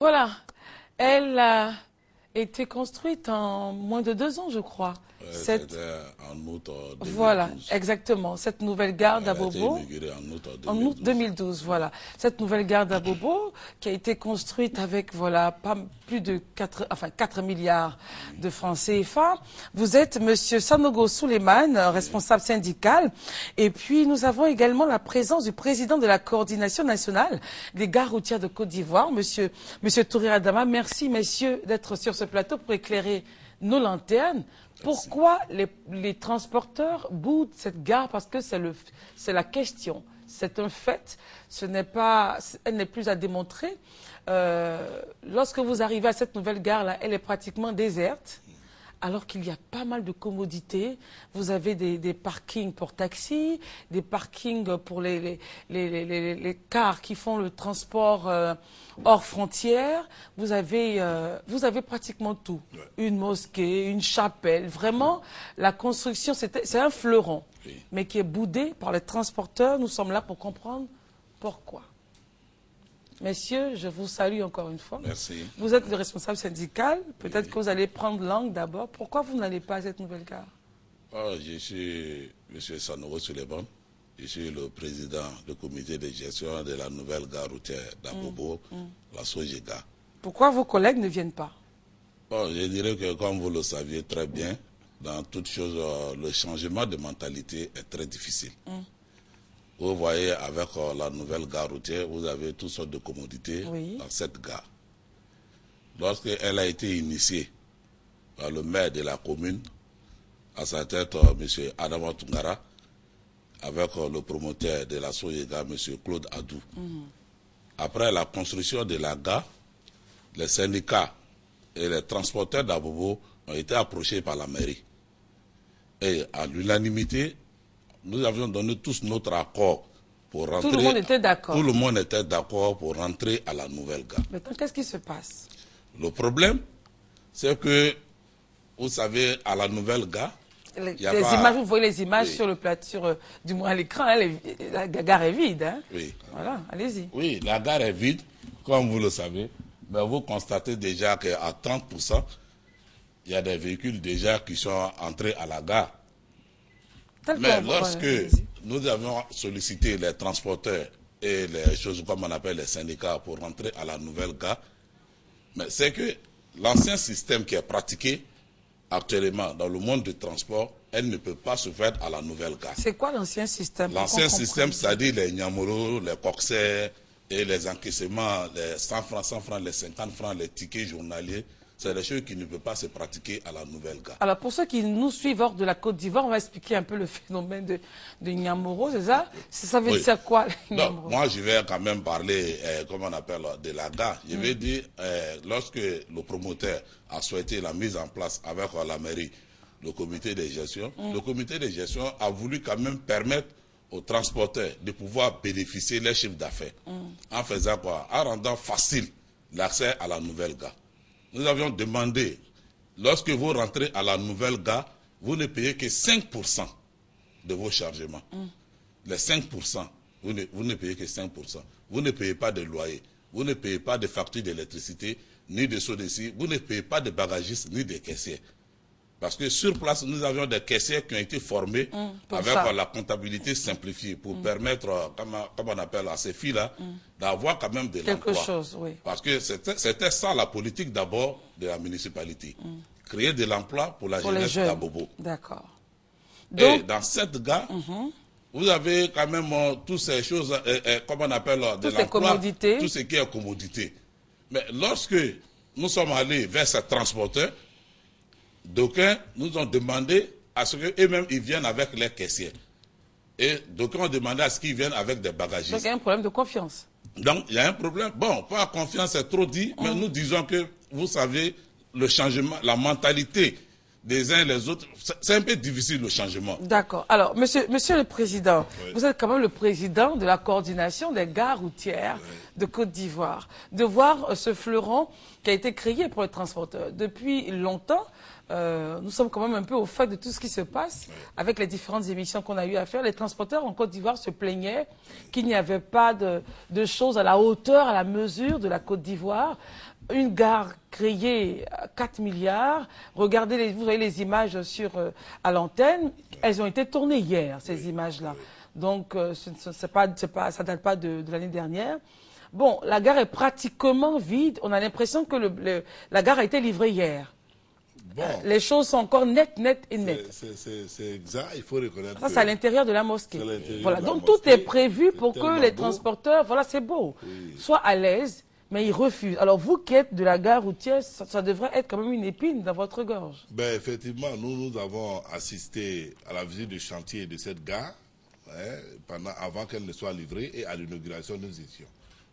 Voilà, elle a été construite en moins de 2 ans, je crois. C'était en août 2012. Voilà, exactement. Cette nouvelle gare d'Abobo. Elle a été inaugurée en août 2012. En août 2012, voilà. Cette nouvelle gare d'Abobo qui a été construite avec, voilà, pas plus de 4 milliards de francs CFA. Vous êtes Monsieur Sanogo Souleymane, responsable syndical. Et puis, nous avons également la présence du président de la coordination nationale des gares routières de Côte d'Ivoire, Monsieur Touré Adama. Merci, messieurs, d'être sur ce plateau pour éclairer nos lanternes. Pourquoi les transporteurs boudent cette gare? Parce que c'est la question. C'est un fait. Elle n'est plus à démontrer. Lorsque vous arrivez à cette nouvelle gare-là, elle est pratiquement déserte. Alors qu'il y a pas mal de commodités. Vous avez des parkings pour taxis, des parkings pour les cars qui font le transport hors frontières. Vous avez pratiquement tout. Ouais. Une mosquée, une chapelle. Vraiment, la construction, c'est un fleuron, oui, mais qui est boudé par les transporteurs. Nous sommes là pour comprendre pourquoi. Messieurs, je vous salue encore une fois. Merci. Vous êtes le responsable syndical. Peut-être que vous allez prendre langue d'abord. Pourquoi vous n'allez pas à cette nouvelle gare? Je suis M. Sanogo Souleymane. Je suis le président du comité de gestion de la nouvelle gare routière d'Abobo, la Sojega. Pourquoi vos collègues ne viennent pas? Je dirais que, comme vous le saviez très bien, dans toute chose, le changement de mentalité est très difficile. Vous voyez, avec la nouvelle gare routière, vous avez toutes sortes de commodités, oui, dans cette gare. Lorsqu'elle a été initiée par le maire de la commune, à sa tête, M. Adama Tungara, avec le promoteur de la Sojega, M. Claude Adou. Après la construction de la gare, les syndicats et les transporteurs d'Abobo ont été approchés par la mairie. Et à l'unanimité, nous avions donné tous notre accord pour rentrer. Tout le monde était d'accord. Tout le monde était d'accord pour rentrer à la nouvelle gare. Maintenant, qu'est-ce qui se passe? Le problème, c'est que, vous savez, à la nouvelle gare, images, vous voyez les images, oui, sur le plateau, du moins à l'écran, hein, la gare est vide. Hein? Oui. Voilà, allez-y. Oui, la gare est vide, comme vous le savez. Mais vous constatez déjà qu'à 30%, il y a des véhicules déjà qui sont entrés à la gare. Mais lorsque nous avions sollicité les transporteurs et les choses comme on appelle les syndicats pour rentrer à la nouvelle gare, mais c'est que l'ancien système qui est pratiqué actuellement dans le monde du transport, elle ne peut pas se faire à la nouvelle gare. C'est quoi l'ancien système? L'ancien système, c'est-à-dire les Nyamoro, les coxers et les encaissements, les 100 francs, les 50 francs, les tickets journaliers. C'est des choses qui ne peuvent pas se pratiquer à la nouvelle gare. Alors, pour ceux qui nous suivent hors de la Côte d'Ivoire, on va expliquer un peu le phénomène de Nyamoro, c'est ça? Ça veut dire quoi, Nyamoro? Moi, je vais quand même parler, comment on appelle, de la gare. Je vais dire, lorsque le promoteur a souhaité la mise en place avec la mairie, le comité de gestion, le comité de gestion a voulu quand même permettre aux transporteurs de pouvoir bénéficier de leur chiffre d'affaires. En faisant quoi? En rendant facile l'accès à la nouvelle gare. Nous avions demandé, lorsque vous rentrez à la nouvelle gare, vous ne payez que 5% de vos chargements. Les 5%, vous ne payez que 5%. Vous ne payez pas de loyer, vous ne payez pas de facture d'électricité, ni de SODECI, vous ne payez pas de bagagistes, ni de caissiers. Parce que sur place, nous avions des caissiers qui ont été formés avec la comptabilité simplifiée pour permettre, comme on appelle à ces filles-là, d'avoir quand même de l'emploi. Quelque chose, oui. Parce que c'était ça la politique d'abord de la municipalité. Créer de l'emploi pour la jeunesse d'Abobo. D'accord. Et dans cette gare, vous avez quand même toutes ces choses, comme on appelle de l'emploi, tout ce qui est commodité. Mais lorsque nous sommes allés vers ces transporteurs, d'aucuns nous ont demandé à ce qu'eux-mêmes ils viennent avec les caissiers. Et d'aucuns ont demandé à ce qu'ils viennent avec des bagagistes. Donc il y a un problème de confiance. Donc il y a un problème. Bon, pas confiance, c'est trop dit, mais nous disons que, vous savez, le changement, la mentalité des uns et les autres, c'est un peu difficile le changement. D'accord. Alors, monsieur le Président, vous êtes quand même le président de la coordination des gares routières de Côte d'Ivoire. De voir ce fleuron qui a été créé pour les transporteurs depuis longtemps, nous sommes quand même un peu au fait de tout ce qui se passe avec les différentes émissions qu'on a eu à faire. Les transporteurs en Côte d'Ivoire se plaignaient qu'il n'y avait pas de choses à la hauteur, à la mesure de la Côte d'Ivoire. une gare créée à 4 milliards. Regardez, vous voyez les images à l'antenne. Elles ont été tournées hier, ces images-là. Donc, ça date pas de l'année dernière. Bon, la gare est pratiquement vide. On a l'impression que la gare a été livrée hier. Bon. Les choses sont encore nettes et nettes. C'est exact, il faut reconnaître. Ça, c'est à l'intérieur de la mosquée. Voilà, donc tout est prévu pour que les transporteurs, voilà, c'est beau, soient à l'aise, mais ils refusent. Alors vous qui êtes de la gare routière, ça devrait être quand même une épine dans votre gorge. Ben, effectivement, nous avons assisté à la visite du chantier de cette gare, avant qu'elle ne soit livrée, et à l'inauguration nous étions.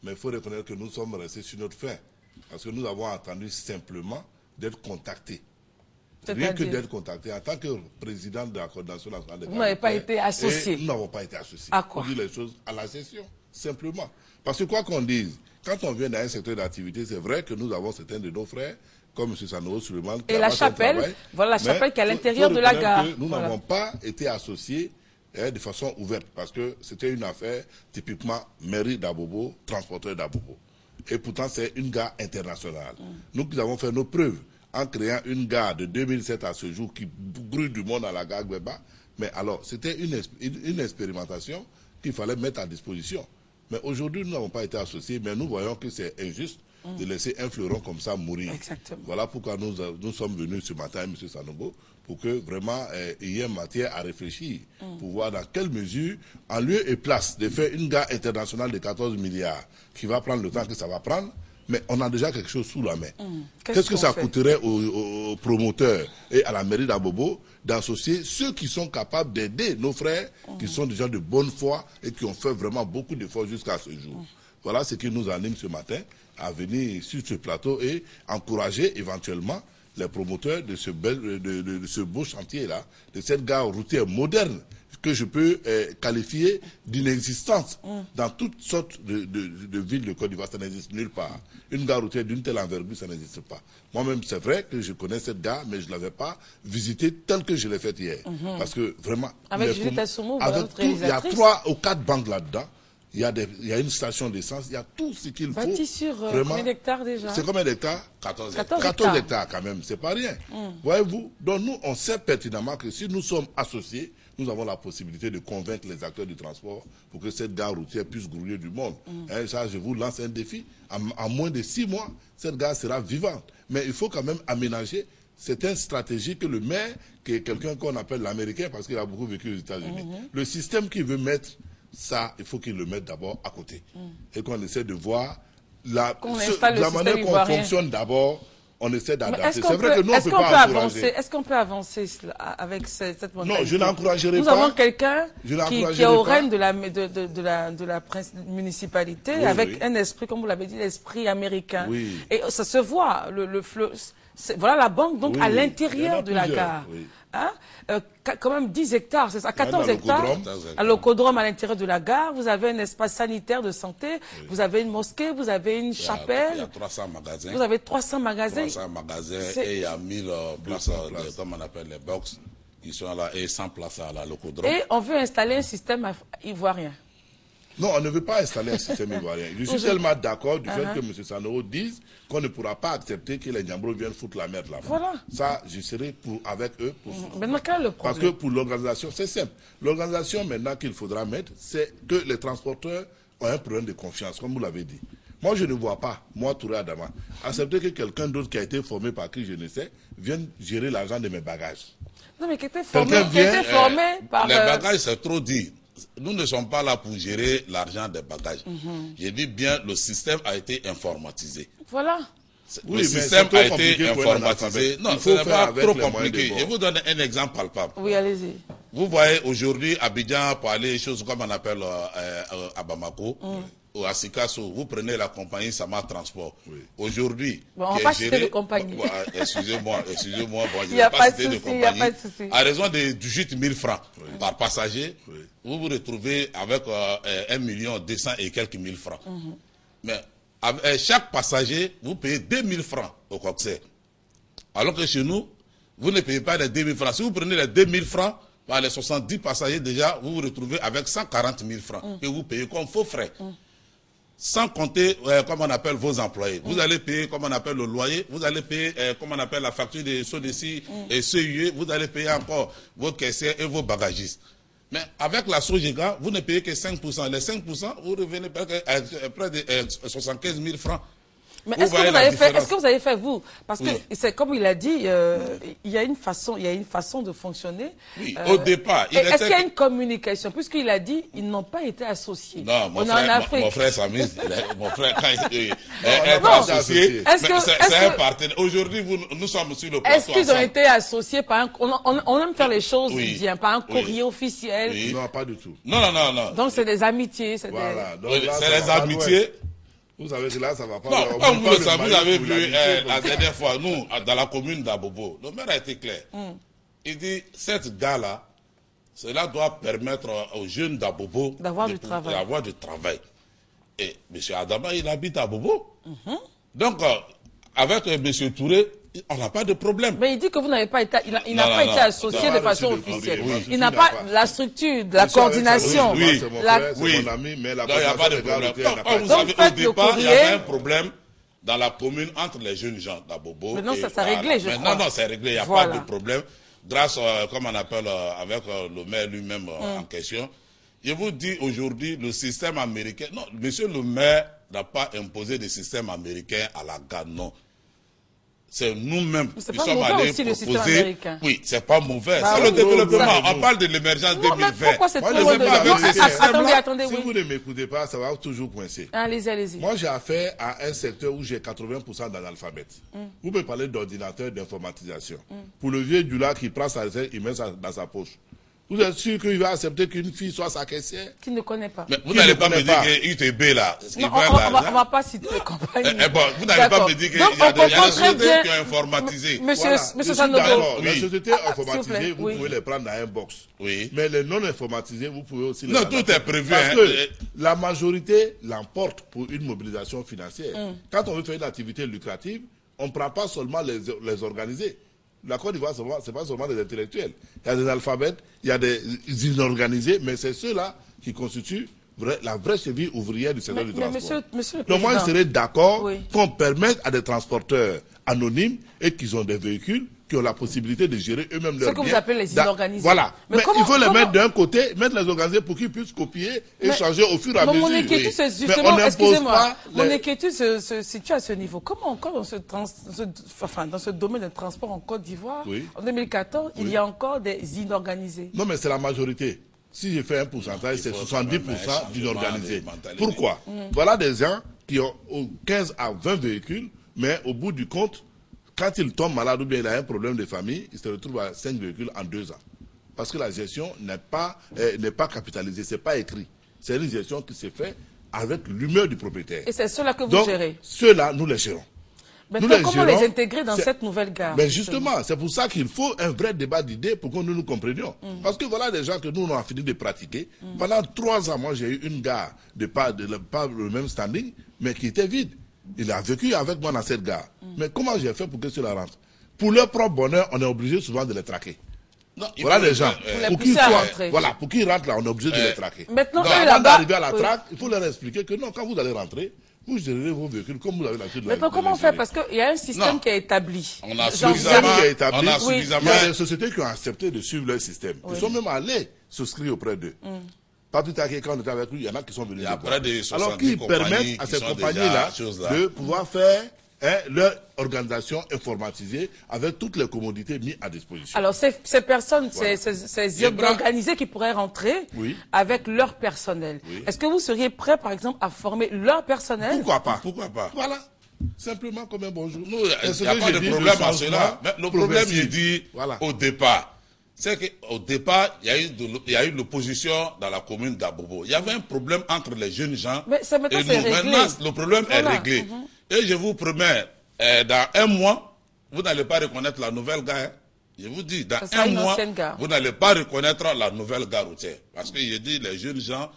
Mais il faut reconnaître que nous sommes restés sur notre faim, parce que nous avons attendu simplement d'être contactés. Rien que d'être contacté en tant que président de la coordination nationale des gares. Vous n'avez pas été associé. Nous n'avons pas été associés. À quoi? On dit les choses à la session, simplement. Parce que quoi qu'on dise, quand on vient dans un secteur d'activité, c'est vrai que nous avons certains de nos frères, comme M. Sanogo Suleiman. Et la chapelle, voilà la chapelle qui est à l'intérieur de la gare. Nous n'avons pas été associés de façon ouverte, parce que c'était une affaire typiquement mairie d'Abobo, transporteur d'Abobo. Et pourtant, c'est une gare internationale. Nous avons fait nos preuves en créant une gare de 2007 à ce jour qui brûle du monde à la gare Gbeba. Mais alors, c'était une expérimentation qu'il fallait mettre à disposition. Mais aujourd'hui, nous n'avons pas été associés, mais nous voyons que c'est injuste de laisser un fleuron comme ça mourir. Exactement. Voilà pourquoi nous sommes venus ce matin, M. Sanogo, pour que vraiment il y ait matière à réfléchir, pour voir dans quelle mesure, en lieu et place de faire une gare internationale de 14 milliards, qui va prendre le temps que ça va prendre, mais on a déjà quelque chose sous la main. Qu'est-ce que ça coûterait aux promoteurs et à la mairie d'Abobo d'associer ceux qui sont capables d'aider nos frères, qui sont déjà de bonne foi et qui ont fait vraiment beaucoup d'efforts jusqu'à ce jour. Voilà ce qui nous anime ce matin à venir sur ce plateau et encourager éventuellement les promoteurs de ce beau chantier-là, de cette gare routière moderne, que je peux qualifier d'inexistence dans toutes sortes de villes de Côte d'Ivoire. Ça n'existe nulle part. Une gare routière d'une telle envergure, ça n'existe pas. Moi-même, c'est vrai que je connais cette gare, mais je ne l'avais pas visitée telle que je l'ai faite hier. Parce que vraiment... Avec Juliette Assoumou, il y a 3 ou 4 banques là-dedans. Il y a une station d'essence, il y a tout ce qu'il faut. Bâti sur combien d'hectares déjà? C'est combien d'hectares? 14 hectares quand même, c'est pas rien. Voyez-vous? Donc nous, on sait pertinemment que si nous sommes associés, nous avons la possibilité de convaincre les acteurs du transport pour que cette gare routière puisse grouiller du monde. Ça, je vous lance un défi. En moins de 6 mois, cette gare sera vivante. Mais il faut quand même aménager. C'est une stratégie que le maire, qui est quelqu'un qu'on appelle l'Américain, parce qu'il a beaucoup vécu aux États-Unis, le système qu'il veut mettre, ça, il faut qu'il le mette d'abord à côté. Et qu'on essaie de voir la manière qu'on fonctionne d'abord. On essaie d'adapter. C'est vrai que nous, on ne peut pas encourager. Est-ce qu'on peut avancer avec cette mentalité? Non, je n'encouragerai pas. Nous avons quelqu'un qui est au règne de la municipalité, avec un esprit, comme vous l'avez dit, l'esprit américain. Et ça se voit, voilà la banque, donc à l'intérieur de la gare. Hein? Quand même 10 hectares, c'est ça, 14 hectares, à l'Ocodrome à l'intérieur de la gare, vous avez un espace sanitaire de santé, vous avez une mosquée, vous avez une chapelle. Il y a 300 magasins. Vous avez 300 magasins. 300 magasins et il y a 1000 places, comme on appelle les box, qui sont là, et 100 places à l'Ocodrome. Et on veut installer un système ivoirien. Non, on ne veut pas installer un système ivoirien. Je suis tellement d'accord du fait que M. Sanogo dise qu'on ne pourra pas accepter que les Niambros viennent foutre la merde là-bas. Voilà. Ça, je serai avec eux. Maintenant, quel est le problème? Parce que pour l'organisation, c'est simple. L'organisation maintenant qu'il faudra mettre, c'est que les transporteurs ont un problème de confiance, comme vous l'avez dit. Moi, je ne vois pas, moi, Touré Adama, accepter que quelqu'un d'autre qui a été formé par qui je ne sais, vienne gérer l'argent de mes bagages. Non, mais qui était formé par... Les bagages, c'est trop dit. Nous ne sommes pas là pour gérer l'argent des bagages. Je dis bien, le système a été informatisé. Voilà. Le système a été informatisé. Non, ce n'est pas trop compliqué. Je vous donne un exemple palpable. Oui, allez-y. Vous voyez aujourd'hui Abidjan, pour aller des choses comme on appelle à Bamako, ou à Sikasso, vous prenez la compagnie Sama Transport. Aujourd'hui, on va pas citer de compagnie. Excusez-moi, il n'y a pas de souci. À raison de 18 000 francs par passager, vous vous retrouvez avec 1 200 000 et quelques mille francs. Mais avec chaque passager, vous payez 2 000 francs au coxer. Alors que chez nous, vous ne payez pas les 2 000 francs. Si vous prenez les 2 000 francs, par les 70 passagers déjà, vous vous retrouvez avec 140 000 francs que vous payez comme faux frais. sans compter, comme on appelle, vos employés. Vous allez payer, comme on appelle, le loyer. Vous allez payer, comme on appelle, la facture des SODECI et CUE. Vous allez payer encore vos caissiers et vos bagagistes. Mais avec la Sogega, vous ne payez que 5%. Les 5%, vous revenez près de 75 000 francs. Mais est-ce que vous avez fait, vous? Parce que c'est comme il a dit, il y a une façon de fonctionner. Oui, au départ. Est-ce qu'il y a une communication? Puisqu'il a dit, ils n'ont pas été associés. Non, mon frère s'amuse. Mon frère, quand il est associé, c'est un partenaire. Aujourd'hui, nous sommes sur le plateau. Est-ce qu'ils ont été associés par un... On aime faire les choses bien, par un courrier officiel. Non, pas du tout. Non. Donc c'est des amitiés. C'est des amitiés. Vous savez que là, ça va pas... Non, comme vous le savez, vous avez vu la dernière fois, nous, dans la commune d'Abobo, le maire a été clair. Il dit, cette gare-là, cela doit permettre aux jeunes d'Abobo d'avoir du travail. Et M. Adama, il habite à Abobo. Donc, avec M. Touré, on n'a pas de problème. Mais il dit que vous n'avez pas été, il n'a pas été associé de façon officielle. Il n'a pas la structure, la coordination. C'est mon ami, mais la coordination vous savez, au départ, il y avait un problème dans la commune entre les jeunes gens d'Abobo. Mais non, ça s'est réglé, je crois. Non, c'est réglé, il n'y a pas de problème. Grâce, comme on appelle, avec le maire lui-même en question. Je vous dis aujourd'hui, le système américain... Non, monsieur le maire n'a pas imposé de système américain à la gare, non. C'est nous-mêmes qui sommes allés proposer. Oui, c'est pas mauvais. C'est le développement. On parle de l'émergence 2020. Pourquoi c'est trop loin de... Attendez, si vous ne m'écoutez pas, ça va toujours coincer. Allez-y. Moi, j'ai affaire à un secteur où j'ai 80% d'analphabètes. Vous me parlez d'ordinateur, d'informatisation. Pour le vieux du lac qui prend sa recette, il met ça dans sa poche. Vous êtes sûr qu'il va accepter qu'une fille soit sa caissière? Qui ne connaît pas. Mais vous n'allez pas me dire que UTB là, non, on va pas citer les compagnies. Bon, vous n'allez pas me dire qu'il y a des sociétés qui ont informatisé. Monsieur Sanogo. Les sociétés informatisées, vous pouvez les prendre dans un box. Oui. Mais les non informatisés, vous pouvez aussi les prendre. Non, tout est prévu. Parce que la majorité l'emporte pour une mobilisation financière. Quand on veut faire une activité lucrative, on ne prend pas seulement les organisés. La Côte d'Ivoire, ce n'est pas seulement des intellectuels. Il y a des alphabètes, il y a des inorganisés, mais c'est ceux-là qui constituent la vraie cheville ouvrière du secteur du transport. Monsieur le Donc moi, je serais d'accord qu'on permette à des transporteurs anonymes et qu'ils ont des véhicules qui ont la possibilité de gérer eux-mêmes leurs biens. Ce que vous appelez les inorganisés. Voilà. Mais il faut les mettre d'un côté, mettre les organisés pour qu'ils puissent copier et changer au fur et à mesure. Mon inquiétude, c'est justement, excusez-moi, mon inquiétude se situe à ce niveau. Comment encore dans ce domaine de transport en Côte d'Ivoire, en 2014, il y a encore des inorganisés? Non, mais c'est la majorité. Si je fais un pourcentage, c'est 70% d'inorganisés. Pourquoi? Voilà des gens qui ont 15 à 20 véhicules, mais au bout du compte, quand il tombe malade ou bien il a un problème de famille, il se retrouve à 5 véhicules en 2 ans. Parce que la gestion n'est pas capitalisée, ce n'est pas écrit. C'est une gestion qui se fait avec l'humeur du propriétaire. Et c'est ceux-là que vous gérez? Ceux-là, nous les gérons. Maintenant, comment les intégrer dans cette nouvelle gare? Mais justement, c'est pour ça qu'il faut un vrai débat d'idées pour que nous comprenions. Parce que voilà des gens que nous, on a fini de pratiquer. Pendant 3 ans, moi, j'ai eu une gare pas le même standing, mais qui était vide. Il a vécu avec moi dans cette gare. Mais comment j'ai fait pour que cela rentre? Pour leur propre bonheur, on est obligé souvent de les traquer. Non, voilà des gens. Pour qu'ils rentrent là, on est obligé de les traquer. Maintenant, avant d'arriver à la traque, il faut leur expliquer que non, quand vous allez rentrer, vous gérez vos véhicules comme vous avez l'habitude de Maintenant, comment on fait? Parce qu'il y a un système qui est établi. On a suffisamment. Il y a des sociétés qui ont accepté de suivre leur système. Ils sont même allés souscrire auprès d'eux. Pas tout à fait, quand on était avec lui, il y en a qui sont venus. Alors qu'ils permettent à ces compagnies-là de pouvoir faire leur organisation informatisée avec toutes les commodités mises à disposition. Alors ces personnes, ces organisés qui pourraient rentrer avec leur personnel. Est-ce que vous seriez prêt, par exemple, à former leur personnel? Pourquoi pas? Voilà. Simplement comme un bonjour. Il n'y a pas de problème à cela. Le problème, il dit au départ. C'est qu'au départ, il y a eu l'opposition dans la commune d'Abobo. Il y avait un problème entre les jeunes gens et nous. Maintenant, le problème est réglé. Et je vous promets, dans 1 mois, vous n'allez pas reconnaître la nouvelle gare. Je vous dis, dans 1 mois, vous n'allez pas reconnaître la nouvelle gare routière. Parce que je dis, les jeunes gens,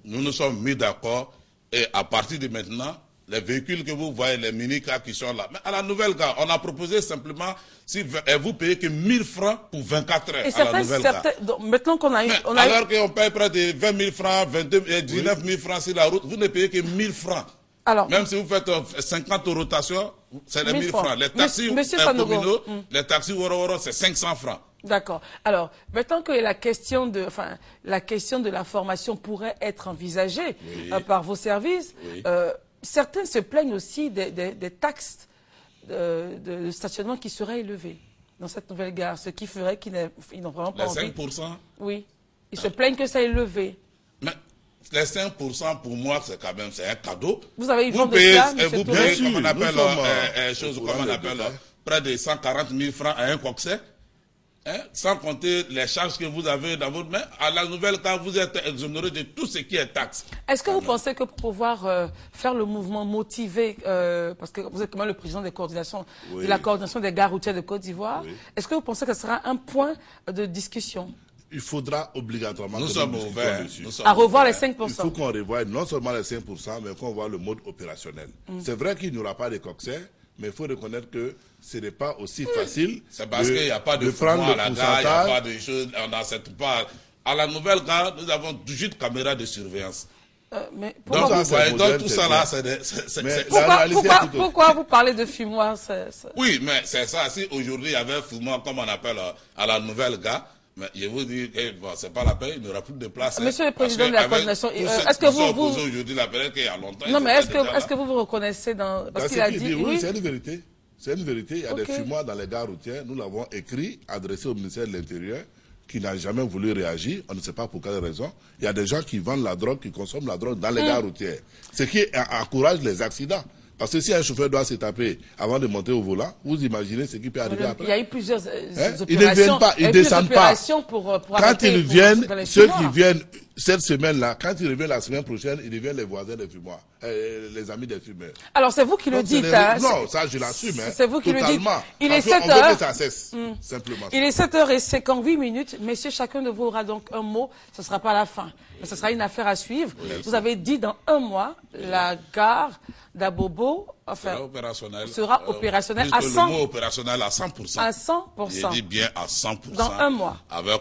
nous nous sommes mis d'accord. Et à partir de maintenant, les véhicules que vous voyez, les mini-cars qui sont là. Mais à la Nouvelle-Gare, on a proposé simplement, si vous payez que 1000 francs pour 24 heures Et à la Nouvelle-Gare. Maintenant qu'on a eu... Alors qu'on paye près de 20 000 francs, 19 000 francs sur la route, vous ne payez que 1000 francs. Alors, même si vous faites 50 rotations, c'est les 1000 francs. Les taxis communaux, les taxis Woro, c'est 500 francs. D'accord. Alors, maintenant que la question de la formation pourrait être envisagée par vos services, certains se plaignent aussi des taxes de stationnement qui seraient élevées dans cette nouvelle gare, ce qui ferait qu'ils n'ont vraiment pas envie. Les 5%? Oui. Ils se plaignent que ça est élevé. Mais les 5%, pour moi, c'est quand même un cadeau. Vous avez eu vent de ça, vous payez, comme on appelle, près de 140 000 francs à un coxet. Sans compter les charges que vous avez dans votre main, à la Nouvelle-Gare, vous êtes exonéré de tout ce qui est taxe. Est-ce que vous pensez que pour pouvoir faire le mouvement motivé, parce que vous êtes quand même le président de la coordination des gares routières de Côte d'Ivoire, est-ce que vous pensez que ce sera un point de discussion? Il faudra obligatoirement nous sommes ouverts à revoir les 5%. Il faut qu'on revoie non seulement les 5%, mais qu'on voit le mode opérationnel. C'est vrai qu'il n'y aura pas de coxets, mais il faut reconnaître que ce n'est pas aussi facile. C'est parce qu'il n'y a pas de prendre à la gare, il n'y a pas de choses, on n'accepte pas. À la Nouvelle-Gare, nous avons 18 caméras de surveillance. Mais donc, tout ça là, c'est... Pourquoi vous parlez de fumoir? Oui, mais c'est ça. Si aujourd'hui il y avait un fumoir, comme on appelle à la Nouvelle-Gare, mais je vous dis que bon, c'est pas la peine, il n'y aura plus de place. Monsieur le président de la coordination, est-ce que vous aujourd'hui la période qu'il y a longtemps. Non, mais est-ce que vous reconnaissez dans parce qu'il a dit oui, c'est une vérité. C'est une vérité. Il y a des fumoirs dans les gares routières. Nous l'avons écrit, adressé au ministère de l'Intérieur, qui n'a jamais voulu réagir. On ne sait pas pour quelle raison. Il y a des gens qui vendent la drogue, qui consomment la drogue dans les gares routières. Ce qui encourage les accidents. Parce que si un chauffeur doit se taper avant de monter au volant, vous imaginez ce qui peut arriver après. Il y a eu plusieurs opérations. Ils ne viennent pas, ils ne descendent pas. Quand ils viennent, ceux qui viennent cette semaine-là, quand ils reviennent la semaine prochaine, ils deviennent les voisins des fumoirs, les amis des fumeurs. Alors c'est vous qui le dites. Non, ça je l'assume. C'est vous qui le dites. Il est 7 heures. On veut que ça cesse, simplement. Il est 7h58. Messieurs, chacun de vous aura donc un mot. Ce ne sera pas la fin. Mais ce sera une affaire à suivre. Vous avez dit dans un mois, la gare d'Abobo sera opérationnelle à 100%. Le mot opérationnel à 100%. À 100%. Je dis bien à 100%. Dans un mois. Avec